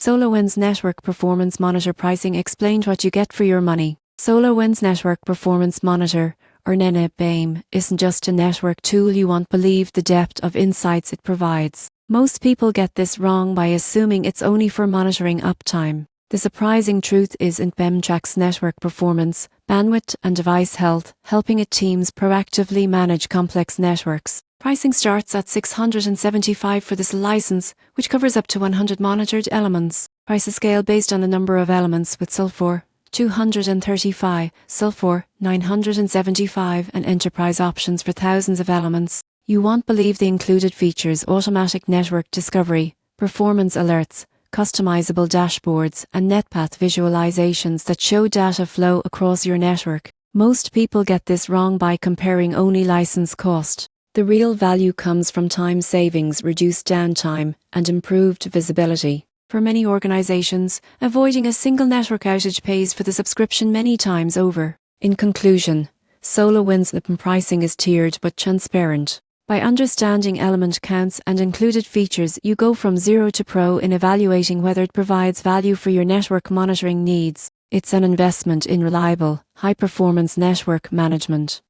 SolarWinds Network Performance Monitor Pricing explained what you get for your money. SolarWinds Network Performance Monitor, or NNBAM, isn't just a network tool. You won't believe the depth of insights it provides. Most people get this wrong by assuming it's only for monitoring uptime. The surprising truth is NNBAM tracks network performance, bandwidth, and device health, helping its teams proactively manage complex networks. Pricing starts at $675 for this license, which covers up to 100 monitored elements. Prices scale based on the number of elements, with Sulfur 235, Sulfur 975, and enterprise options for thousands of elements. You won't believe the included features: automatic network discovery, performance alerts, customizable dashboards, and NetPath visualizations that show data flow across your network. Most people get this wrong by comparing only license cost. The real value comes from time savings, reduced downtime, and improved visibility. For many organizations, avoiding a single network outage pays for the subscription many times over. In conclusion, SolarWinds pricing is tiered but transparent. By understanding element counts and included features, you go from zero to pro in evaluating whether it provides value for your network monitoring needs. It's an investment in reliable, high-performance network management.